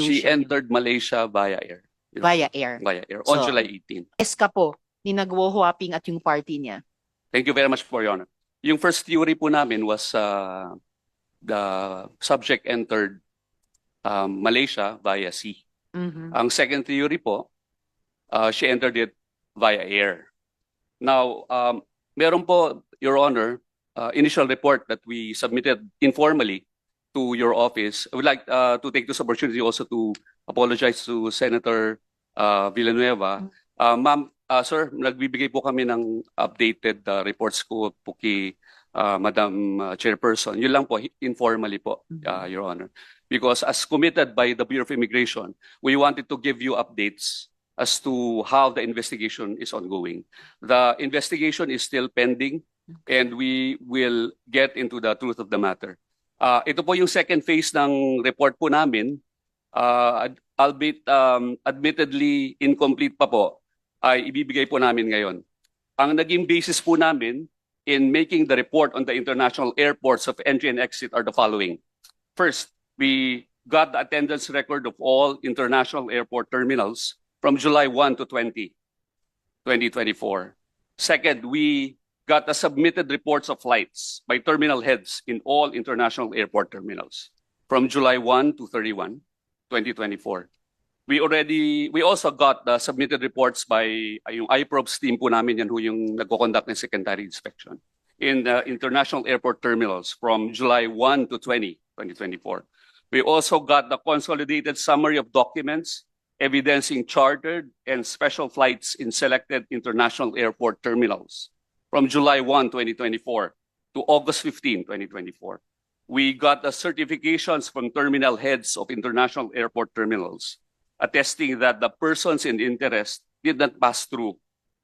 She entered Malaysia via air. Via air. Via air on So, July 18. Eska po ni Nag-Guo at yung party niya. Thank you very much for your honor. Yung first theory po namin was the subject entered Malaysia via sea. Ang second theory po, she entered it via air. Now, meron po, Your Honor, initial report that we submitted informally to your office. I would like to take this opportunity also to apologize to Senator Villanueva. Ma'am, sir, nagbibigay po kami ng updated reports ko po kay Madam Chairperson. Yun lang po, informally po, Your Honor. Because as committed by the Bureau of Immigration, we wanted to give you updates as to how the investigation is ongoing. The investigation is still pending and we will get into the truth of the matter. Ito po yung second phase ng report po namin, albeit admittedly incomplete pa po, ay ibibigay po namin ngayon. Ang naging basis po namin in making the report on the international airports of entry and exit are the following. First, we got the attendance record of all international airport terminals from July 1 to 2024. Second, we got the submitted reports of flights by terminal heads in all international airport terminals from July 1 to 31, 2024. We also got the submitted reports by yung IPROBS team po namin, yan yung nagko-conduct ng secondary inspection in the international airport terminals from July 1 to 2024. We also got the consolidated summary of documents evidencing chartered and special flights in selected international airport terminals from July 1, 2024 to August 15, 2024. We got the certifications from terminal heads of international airport terminals attesting that the persons in interest did not pass through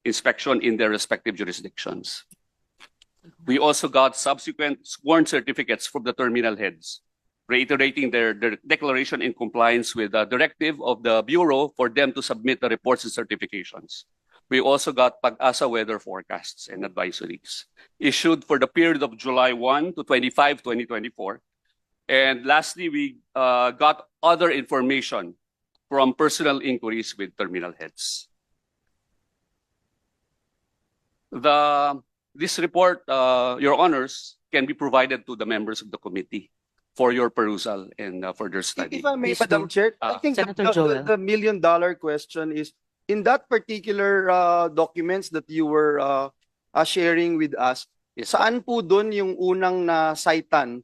inspection in their respective jurisdictions. We also got subsequent sworn certificates from the terminal heads reiterating their declaration in compliance with the directive of the Bureau for them to submit the reports and certifications. We also got Pag-asa weather forecasts and advisories issued for the period of July 1 to 25, 2024. And lastly, we got other information from personal inquiries with terminal heads. This report, Your Honors, can be provided to the members of the committee for your perusal and further study. If I may, Please Madam do. Chair, I think Senator Joel. the million-dollar question is, in that particular documents that you were sharing with us, Yes. saan po doon yung unang na-citan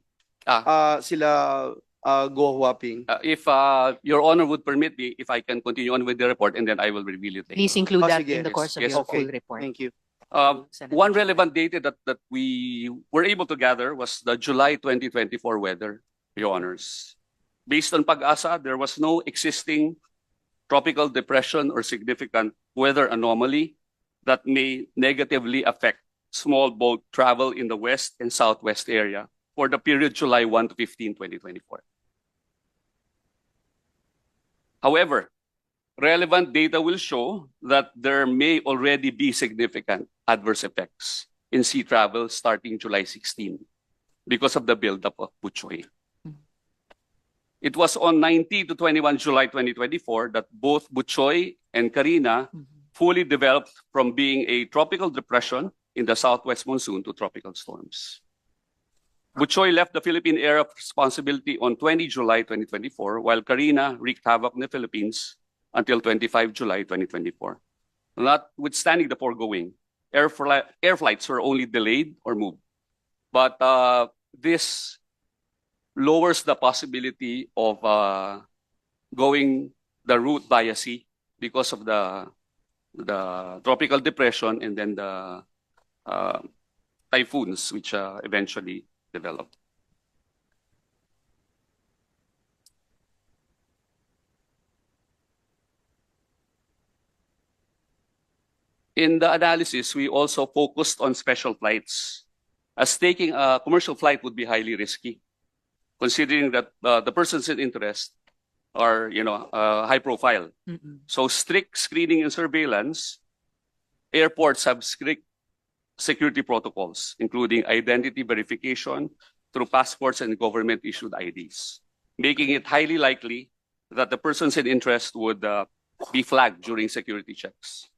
sila Guo Huaping? If Your Honor would permit me, if I can continue on with the report, and then I will reveal it later. Please include that sige. in the course of Yes, your okay. full report. Thank you. Senator One Joel. relevant data that we were able to gather was the July 2024 weather, Your Honors. Based on Pag-asa, there was no existing tropical depression or significant weather anomaly that may negatively affect small boat travel in the west and southwest area for the period July 1 to 15, 2024. However, relevant data will show that there may already be significant adverse effects in sea travel starting July 16 because of the buildup of Buchoy. It was on 19 to 21 July 2024 that both Buchoy and Karina fully developed from being a tropical depression in the southwest monsoon to tropical storms. Buchoy left the Philippine area of responsibility on 20 July 2024, while Karina wreaked havoc in the Philippines until 25 July 2024. Notwithstanding the foregoing, air flights were only delayed or moved. But this lowers the possibility of going the route via sea because of the tropical depression and then the typhoons which eventually developed. In the analysis, we also focused on special flights, as taking a commercial flight would be highly risky, considering that the persons in interest are, high profile. So strict screening and surveillance, airports have strict security protocols, including identity verification through passports and government-issued IDs, making it highly likely that the persons in interest would be flagged during security checks.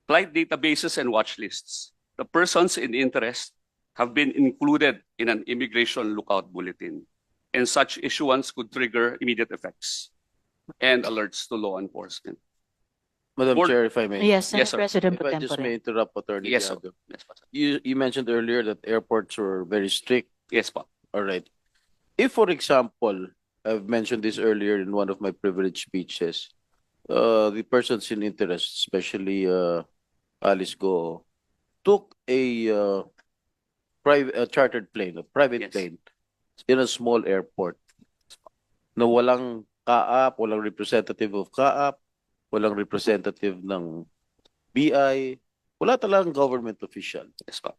Flight databases and watch lists. The persons in interest have been included in an immigration lookout bulletin, and such issuance could trigger immediate effects and alerts to law enforcement. Madam Board- Chair, if I may. Yes, Yes, Senate sir. President If Pro I just Tempore. may interrupt, Attorney Yes, sir. Tiago. Yes, po, sir. You mentioned earlier that airports were very strict. Yes, po. All right. If, for example, I've mentioned this earlier in one of my privileged speeches, the persons in interest, especially Alice Guo, took a chartered plane, a private Yes. plane, in a small airport na walang kaap, walang representative of kaap, walang representative ng BI, wala talagang government official. Yes, po.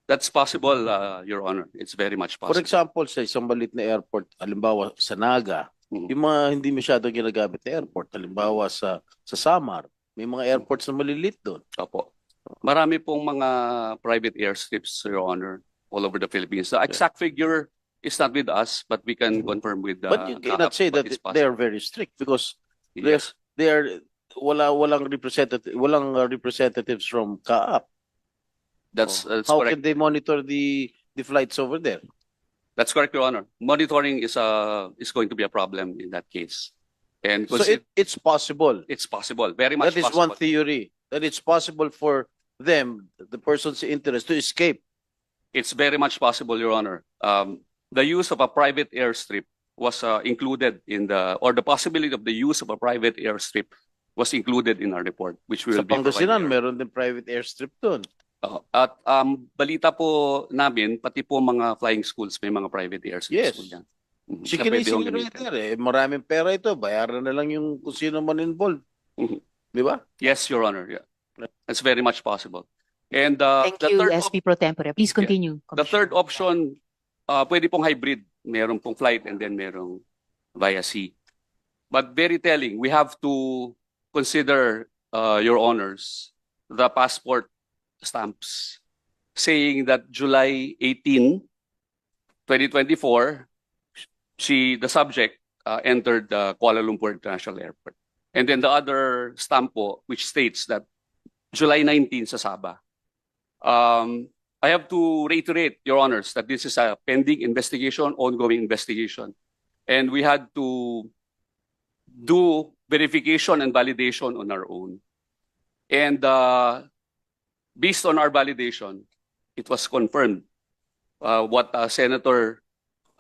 That's possible, Your Honor. It's very much For possible. example, sa isang maliit na airport, halimbawa sa Naga, Mhm. yung mga hindi masyadong ginagamit na airport, halimbawa sa Samar, may mga airports na maliliit doon. Opo. Marami pong mga private airstrips, Your Honor, all over the Philippines. The exact figure is not with us, but we can confirm with But you cannot say that they are very strict because Yes. they are walang representatives from CAAP. That's How correct. can they monitor the flights over there? That's correct, Your Honor. Monitoring is going to be a problem in that case. And So it's possible. it's possible, very much That is possible. one theory. That it's possible for them, the persons in interest, to escape. It's very much possible, Your Honor. The use of a private airstrip was included or the possibility of the use of a private airstrip was included in our report, which we Sa will be Pangasinan, providing. meron din private airstrip doon. At balita po namin, pati po mga flying schools, may mga private Yes. airstrips po dyan. Mhm. Si Na pwede Kinising yung right gamitin. there eh. Maraming pera ito. Bayaran na lang yung kung sino man involved. Mhm. Di ba? Yes, Your Honor. Yeah. That's very much possible. And Thank the you, third SP Pro Tempore. Please continue. The third option, pwede pong hybrid. Meron pong flight and then merong via sea. But very telling, we have to consider, Your Honors, the passport stamps saying that July 18, 2024, the subject entered Kuala Lumpur International Airport. And then the other stamp po, which states that July 19 sa Sabah. I have to reiterate, Your Honors, that this is a pending investigation, ongoing investigation. And we had to do verification and validation on our own. And based on our validation, it was confirmed what Senator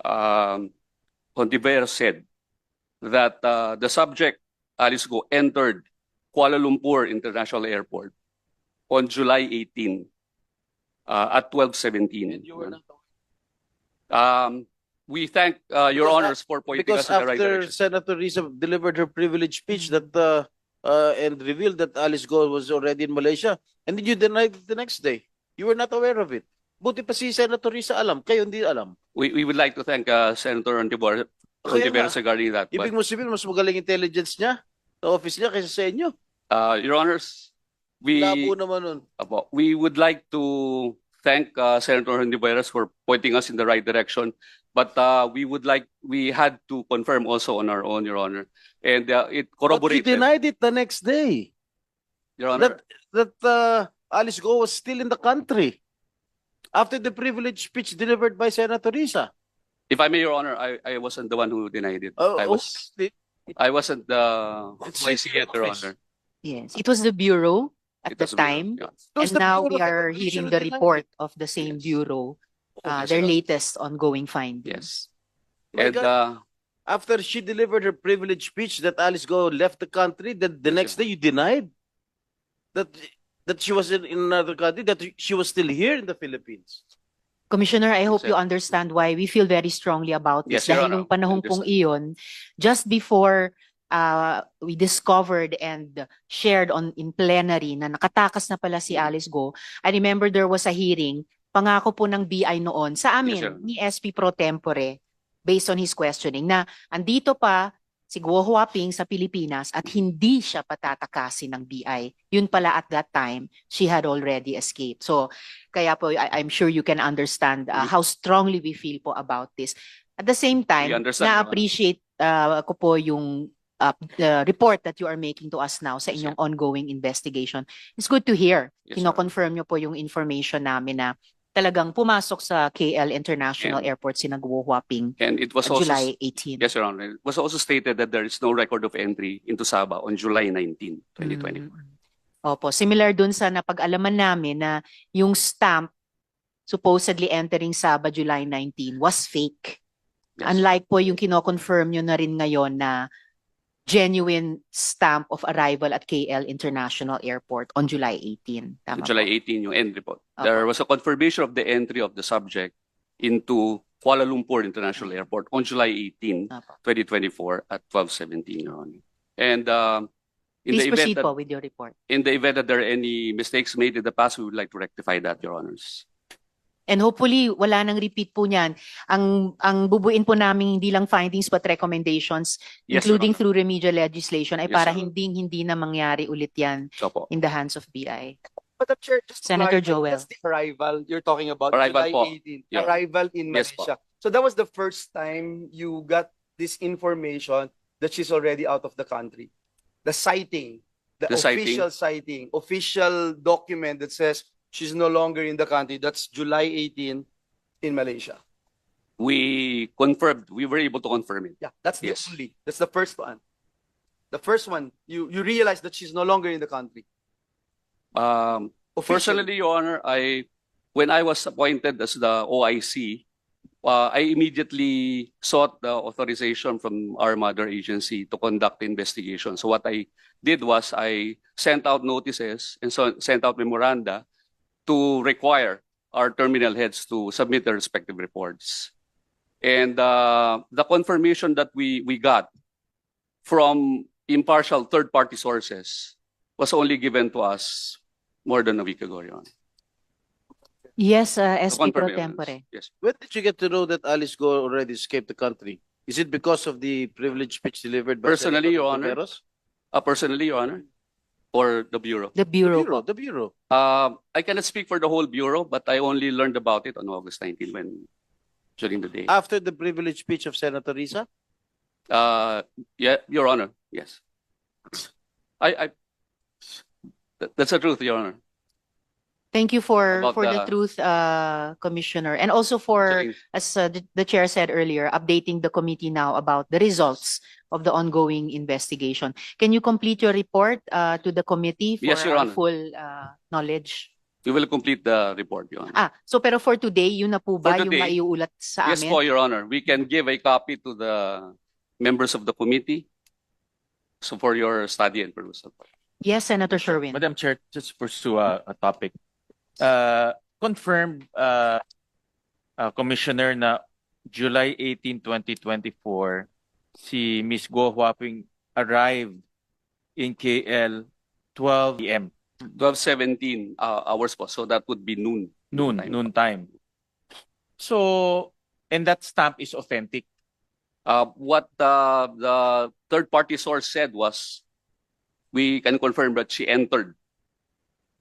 Hontiveros said, that the subject, Alice Guo, entered Kuala Lumpur International Airport on July 18 at 12:17. We thank Your Because, Honors for pointing Because us in the right after direction. Senator Risa delivered her privilege speech that and revealed that Alice Guo was already in Malaysia, and then you denied it the next day. You were not aware of it. Buti pa si Senator Risa alam, kayo hindi alam. We would like to thank Senator Kaya Hontiveros nga. regarding that. Ibig mo sabihin, mas magaling intelligence niya sa office niya kaysa sa inyo. Your Honors, we Labo naman nun. we would like to thank Senator Hontiveros for pointing us in the right direction. But we had to confirm also on our own, Your Honor. And it But you corroborated, denied it the next day. Your Honor. That Alice Guo was still in the country after the privilege speech delivered by Senator Risa. If I may, Your Honor, I wasn't the one who denied it. I wasn't the It's YC yet, Your office. Honor. Yes, it was the Bureau at It the was a bureau, time. yeah. And now we are hearing the report of the same Bureau, their latest ongoing findings. Yes. My And God. After she delivered her privilege speech that Alice Guo left the country, that the next day you denied that she was in another country, that she was still here in the Philippines. Commissioner, I hope Yes, you sir. understand why we feel very strongly about this. Yes, Your Dahil Honor. nung panahon pong iyon, just before we discovered and shared in plenary na nakatakas na pala si Alice Guo, I remember there was a hearing, pangako po ng BI noon sa amin, Yes, sir. ni SP Pro Tempore, based on his questioning, na andito pa si Guo Huaping sa Pilipinas at hindi siya patatakasin ng BI. Yun pala at that time, she had already escaped. So, kaya po, I'm sure you can understand how strongly we feel po about this. At the same time, understand, Your Honor. na-appreciate ko po yung the report that you are making to us now sa inyong ongoing investigation. It's good to hear. Yes, Your Honor. Kino-confirm nyo po yung information namin na talagang pumasok sa KL International And- Airport si Nag Guo Huaping And it was also July 18. yes, Your Honor. It was also stated that there is no record of entry into Sabah on July 19, 2024. Opo, similar dun sa napag-alaman namin na yung stamp supposedly entering Sabah July 19 was fake. Yes. Unlike po yung kino-confirm nyo na rin ngayon na genuine stamp of arrival at KL International Airport on July 18. Tama July po. 18 yung entry po. Opo. There was a confirmation of the entry of the subject into Kuala Lumpur International Airport on July 18, Opo. 2024 at 12:17, Your Honor. And in Please the event proceed that po with your report. in the event that there are any mistakes made in the past, we would like to rectify that, Your Honors. And hopefully, wala nang repeat po niyan. Ang bubuin po namin hindi lang findings but recommendations, Yes, including Your Honor. through remedial legislation, ay Yes, para Your Honor. hindi na mangyari ulit yan So po. in the hands of BI. Madam Chair, just to Senator clarify, Joel. that's the arrival you're talking about, Arrival July po. 18, Yeah. arrival in Yes po. Malaysia. So that was the first time you got this information that she's already out of the country. The sighting, the The sighting. official sighting, official document that says she's no longer in the country. That's July 18 in Malaysia. We confirmed, we were able to confirm it. Yeah, that's the Yes. only. That's the first one. The first one, you realize that she's no longer in the country. Officially. Personally, Your Honor, when I was appointed as the OIC, I immediately sought the authorization from our mother agency to conduct the investigation. So what I did was I sent out notices and sent out memoranda to require our terminal heads to submit their respective reports. And the confirmation that we got from impartial third-party sources was only given to us more than a week ago, Your Honor. Yes, The SP Pro confirmation. Tempore. Yes. When did you get to know that Alice Guo already escaped the country? Is it because of the privileged speech delivered by Personally, Senator Your Honor. Tiveros? Personally, Your Honor, or the Bureau. The Bureau. The Bureau. I cannot speak for the whole Bureau, but I only learned about it on August 19 during the day. After the privileged speech of Senator Risa? Yeah, Your Honor, yes. That's the truth, Your Honor. Thank you for About the truth, Commissioner, and also for, Checking. as the chair said earlier, updating the committee now about the results of the ongoing investigation. Can you complete your report to the committee for Yes, Your our Honor. full knowledge? We will complete the report, Your Honor. So pero for today, yun na po ba For yung today, maiuulat sa Yes amin? po, Your Honor. We can give a copy to the members of the committee. So for your study and perusal. Yes, Senator Sherwin. Madam Chair, just to pursue a topic. Confirmed, Commissioner, na July 18, 2024, si Ms. Guo Huaping arrived in KL 12 p.m. 12:17 hours po. So that would be noon. noon time. So, and that stamp is authentic. What the third party source said was, we can confirm that she entered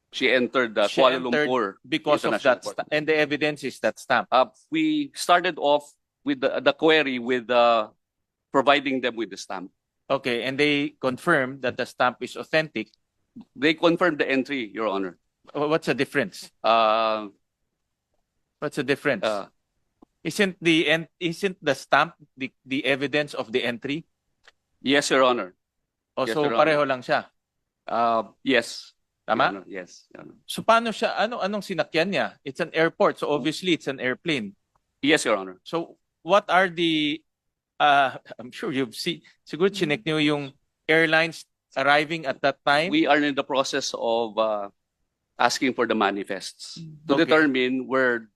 She Kuala entered Lumpur because of International that, Airport. and the evidence is that stamp. We started off with the query with providing them with the stamp. Okay, and they confirmed that the stamp is authentic. They confirmed the entry, Your Honor. What's the difference? Uh, What's the difference? Isn't the stamp the evidence of the entry? yes, Your Honor. Yes, So Your Honor. pareho lang siya. Yes. Your Tama? Honor. Yes, Your Honor. So paano siya, anong sinakyan niya? It's an airport, so obviously it's an airplane. Yes, Your Honor. So what are the, I'm sure you've seen, siguro chinek niyo yung airlines arriving at that time? We are in the process of asking for the manifests to Okay. determine where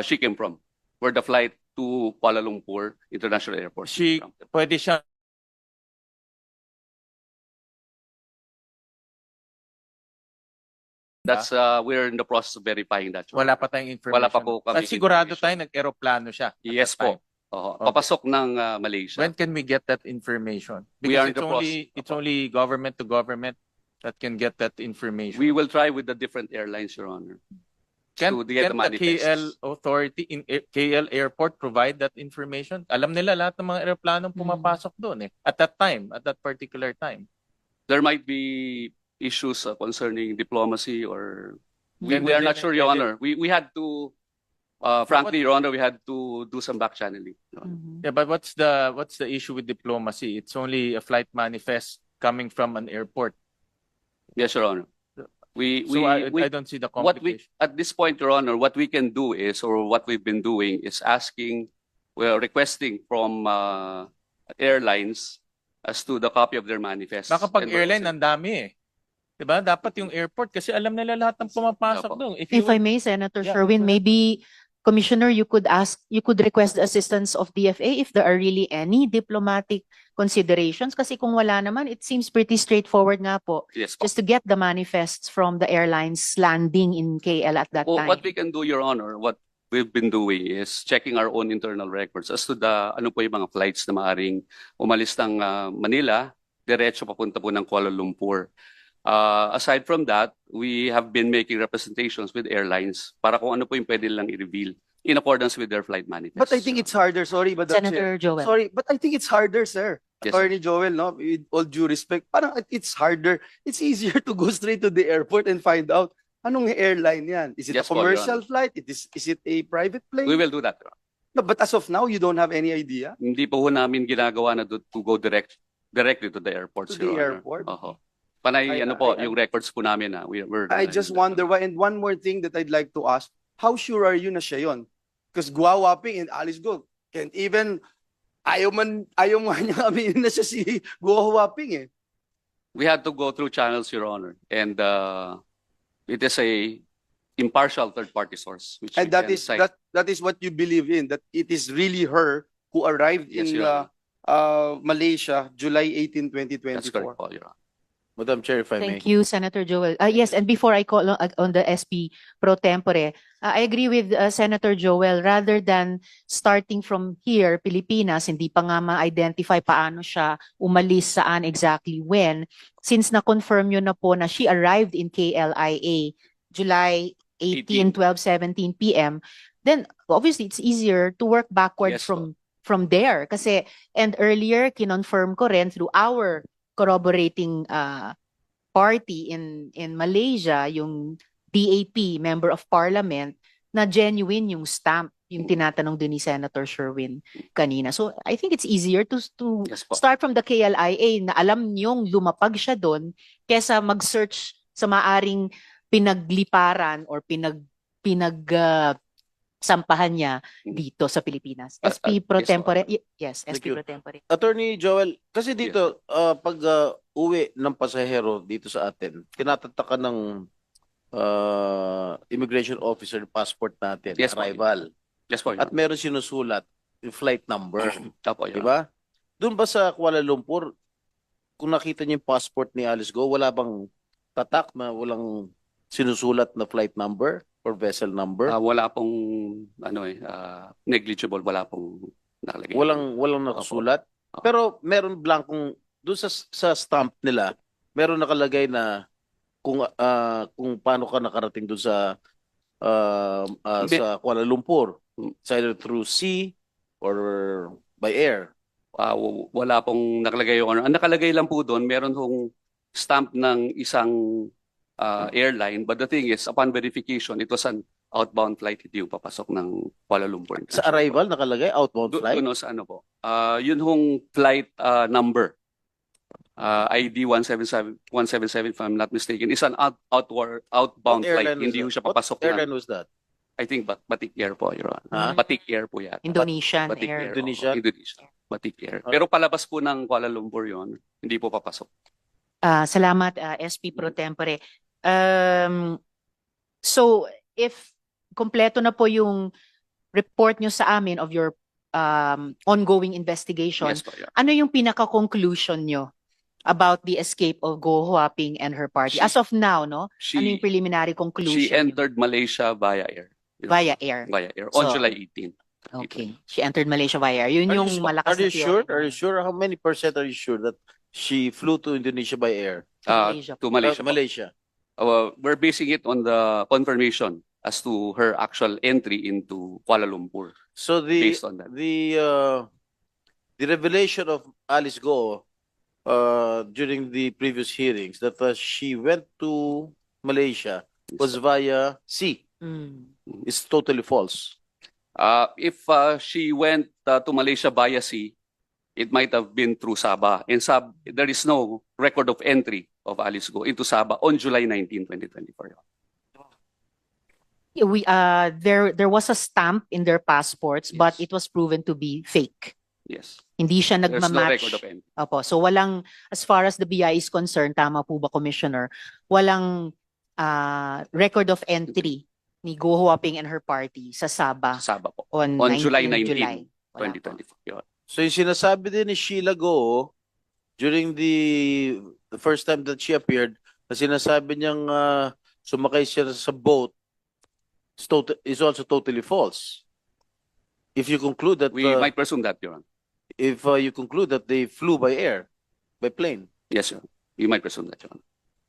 she came from, where the flight to Kuala Lumpur International Airport. She, came from. pwede siya, That's we're in the process of verifying that. Your wala Honor. pa tayong information. Wala pa po kami At sigurado information. tayo nag-aeroplano siya. at Yes that time. po. Oo. Okay. Papasok ng Malaysia. When can we get that information? We are Because in the process. it's only government to government that can get that information. We will try with the different airlines, Your Honor. to get the Can the KL manifests. authority in KL airport provide that information? Alam nila lahat ng mga eroplanong Mm. pumapasok doon eh. At that particular time. There might be issues concerning diplomacy or we Then are within not sure, Your Honor. We had to, frankly, Your Honor, we had to do some back channeling. Your Honor. Mhm. Yeah, but what's the issue with diplomacy? It's only a flight manifest coming from an airport. Yes, Your Honor. So I don't see the What we, complication. at this point, Your Honor, what we can do is, or what we've been doing is requesting from airlines as to the copy of their manifest. Baka pag And we're airline, also- ang dami eh. Diba? Dapat yung airport kasi alam nila lahat ng pumapasok Opo. doon. If I may, Senator Yeah, Sherwin, go ahead. maybe, Commissioner, you could request the assistance of DFA if there are really any diplomatic considerations. Kasi kung wala naman, it seems pretty straightforward nga po. Yes, po. Just to get the manifests from the airlines landing in KL at that Well, time. what we can do, Your Honor, what we've been doing is checking our own internal records as to ano po yung mga flights na maaring umalis ng Manila, diretso papunta po ng Kuala Lumpur. Aside from that, we have been making representations with airlines para kung ano po yung pwede lang i-reveal in accordance with their flight manifest. But I think it's harder, sorry, Madam Chair. Senator Joel. Sorry, but I think it's harder, sir. Yes, sir. Attorney Joel, no, with all due respect, parang it's harder. It's easier to go straight to the airport and find out anong airline yan. Is it Yes, a po, Your commercial flight? Is it a private plane? We will do that, Your Honor. No, but as of now, you don't have any idea Hindi po namin ginagawa na to go directly to the airports, to the Your Honor. airport. Oho. Panay, I- yung records po namin na we're I just wonder why. And one more thing that I'd like to ask, how sure are you na siya yun? Because Guo Waping and Alice Guo can't even, ayaw man niya aminin na siya si Guo Waping eh. We had to go through channels, Your Honor, and it is a impartial third-party source, which And we that can is cite. that is what you believe in, that it is really her who arrived Yes, in Your Malaysia, July 18, That's correct 2024. po, Your Honor. Madam Chair, if I may. Thank you, Senator Joel. Yes, and before I call on the SP pro tempore, I agree with Senator Joel. Rather than starting from here, Pilipinas, hindi pa nga ma-identify paano siya umalis, saan exactly, when, since na-confirm yun na po na she arrived in KLIA July 18, 12, 17 p.m., then obviously it's easier to work backward Yes, from there. Kasi, and earlier, kinonfirm ko rin through our corroborating party in Malaysia, yung DAP, Member of Parliament, na genuine yung stamp, yung tinatanong din ni Senator Sherwin kanina. So I think it's easier to Yes po. start from the KLIA na alam niyong lumapag siya doon kesa mag-search sa maaring pinagliparan or sampahan niya dito sa Pilipinas. SP pro yes, tempore. Yes, Thank SP you. pro tempore. Attorney Joel, kasi dito, pag uwi ng pasahero dito sa atin, tinatatakan ng immigration officer passport natin, Yes, po. arrival. Yes po, Your At Honor. meron sinusulat yung flight number. Opo, Your Di ba? Doon ba sa Kuala Lumpur, kung nakita niyo yung passport ni Alice Guo, wala bang tatak na walang sinusulat na flight number or vessel number? Wala pong negligible, wala pong nakalagay. Walang nakasulat. Opo. Pero meron blankong doon sa stamp nila, meron nakalagay na kung paano ka nakarating doon sa Kuala Lumpur. It's either through sea or by air. Wala pong nakalagay, Your Honor. Ang nakalagay lang po doon, meron hong stamp ng isang airline, but the thing is, upon verification, it was an outbound flight, hindi yung papasok ng Kuala Lumpur. Sa arrival nakalagay outbound flight. Doon sa ano po. Yun hong flight number. ID 177 if I'm not mistaken, is an outbound What flight. airline was Hindi that? yung siya What papasok airline na. was that? I think Batik Air po, Your Honor. Ha? Batik Air po yan. Indonesian Batik Air. Indonesia? Indonesia. Batik Air. Pero palabas po ng Kuala Lumpur yun. Hindi po papasok. Salamat, SP pro tempore. So, if kompleto na po yung report nyo sa amin of your ongoing investigation, Yes po, Your Honor. ano yung pinaka-conclusion nyo about the escape of Guo Huaping and her party? As of now, no? Ano yung preliminary conclusion? She entered Malaysia via air. Via air. Via air. On So, July 18. Okay. She entered Malaysia via air. Yun yung malakas Are you na sure? theory. Are you sure? How many percent are you sure that she flew to Indonesia by air? To Malaysia. To Malaysia. po. Malaysia. We're basing it on the confirmation as to her actual entry into Kuala Lumpur So based on that. the revelation of Alice Guo during the previous hearings that she went to Malaysia was via sea. Mm. It's totally false. If she went to Malaysia via sea, it might have been through Sabah. And there is no record of entry of Alice Guo into Sabah on July 19, 2024. There was a stamp in their passports, but Yes. it was proven to be fake. Yes. Hindi siya There's no nagmamatch. record of entry. Opo. So walang, as far as the BI is concerned, tama po ba, Commissioner? Walang record of entry ni Go Huaping and her party sa Sabah Sabah po. on On 19 July 19, July. Wala po. 2024. Your Honor. So yung sinasabi din ni Sheila Guo during the first time that she appeared, na sinasabi niyang sumakay siya sa boat is also totally false. If you conclude that We might presume that, Your Honor. if you conclude that they flew by air, by plane. Yes, Your Honor. You might presume that, Your Honor.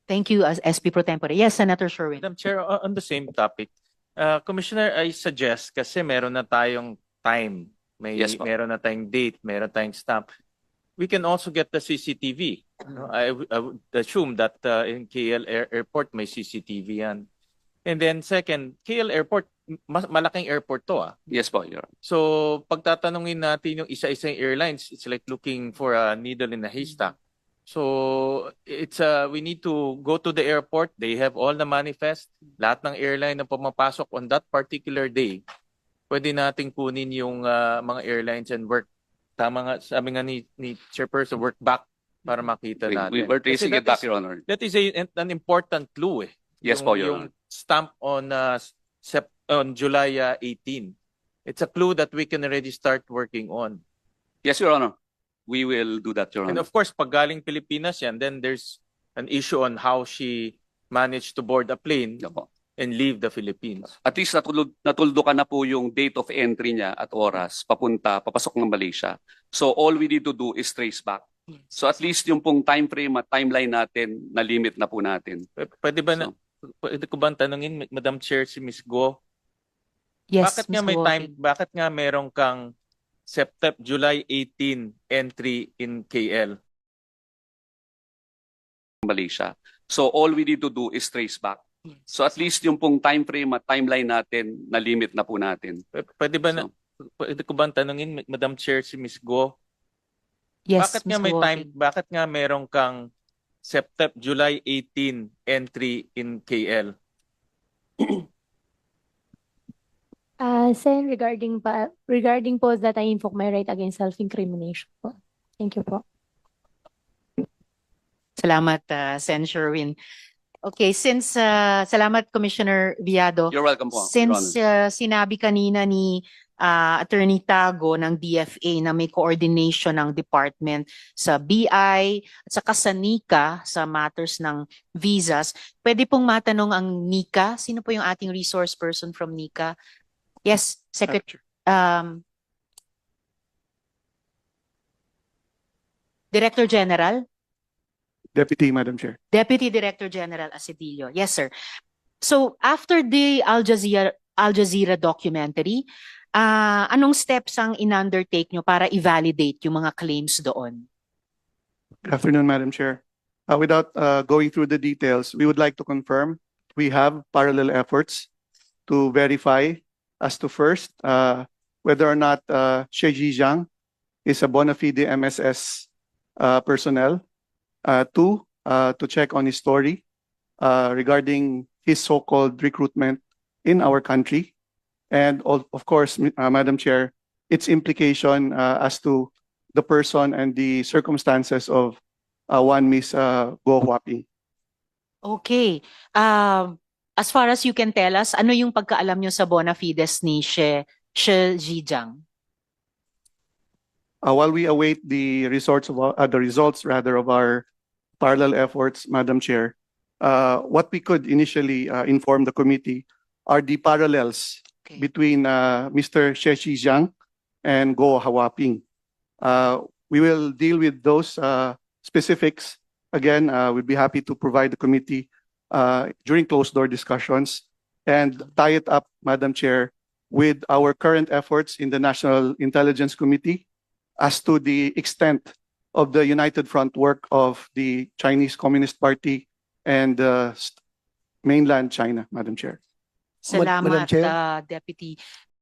Thank you, SP Pro Tempore. Yes, Senator Sherwin. Madam Chair, on the same topic, Commissioner, I suggest kasi meron na tayong time, Yes, po. meron na tayong date, meron tayong stamp. We can also get the CCTV. No, I would assume that in KL Airport may CCTV yan. And then second, KL Airport, malaking airport to . Yes po, Your Honor. So pagtatanungin natin yung isa-isang airlines, it's like looking for a needle in a haystack. So it's we need to go to the airport. They have all the manifest. Lahat ng airline na pumapasok on that particular day, pwede nating kunin yung mga airlines and work. Tama nga, sabi nga ni Chairperson, work back para makita natin. We're tracing Kasi it back, Your Honor. That is an important clue . Yes po, Your Honor. Yung stamp on July 18. It's a clue that we can already start working on. Yes, Your Honor. We will do that, Your And Honor. of course, pag galing Pilipinas yan, then there's an issue on how she managed to board a plane Opo. and leave the Philippines. At least natuldukan na po yung date of entry niya at oras papasok ng Malaysia. So all we need to do is trace back. So at least yung pong time frame at timeline natin, na limit na po natin. Pwede ba So, pwede ko bang tanungin, Madam Chair, si Ms. Guo? Yes, Bakit Ms. nga may Guo. time, bakit nga meron kang July 18 entry in KL? Malaysia. So all we need to do is trace back. So at least yung pong time frame at timeline natin, na limit na po natin. Pwede ba So, pwede ko bang tanungin, Madam Chair, si Ms. Guo? Yes, Bakit Ms. nga may Guo. time, bakit nga meron kang July 18 entry in KL? Sen, regarding po that I invoke my right against self-incrimination po. Thank you po. Salamat, Sen Sherwin. Okay, since salamat Commissioner Viado. you're welcome po, Your Since Honor. sinabi kanina ni Attorney Tago ng DFA na may coordination ng department sa BI at saka sa NICA sa matters ng visas, pwede pong matanong ang NICA. Sino po yung ating resource person from NICA? Yes, Secretary. Director General? Deputy, Madam Chair. Deputy Director General Acedillo. Yes, sir. So after the Al Jazeera documentary, anong steps ang in-undertake nyo para i-validate yung mga claims doon? Good afternoon, Madam Chair. Without going through the details, we would like to confirm we have parallel efforts to verify as to first whether or not Xie Zhijiang is a bona fide MSS personnel. Two, to check on his story regarding his so-called recruitment in our country. And of course, Madam Chair, its implication as to the person and the circumstances of one Miss Guo Huaping. Okay. As far as you can tell us, ano yung pagkaalam nyo sa bona fides ni Xie Zhijiang? While we await the results of our parallel efforts, Madam Chair, what we could initially inform the committee are the parallels Okay. between Mr. Xie Zhijiang and Guo Huaping. We will deal with those specifics. Again, we'd be happy to provide the committee during closed door discussions. and tie it up, Madam Chair, with our current efforts in the National Intelligence Committee as to the extent of the united front work of the Chinese Communist Party and mainland China, Madam Chair. Salamat, Madam Chair? Deputy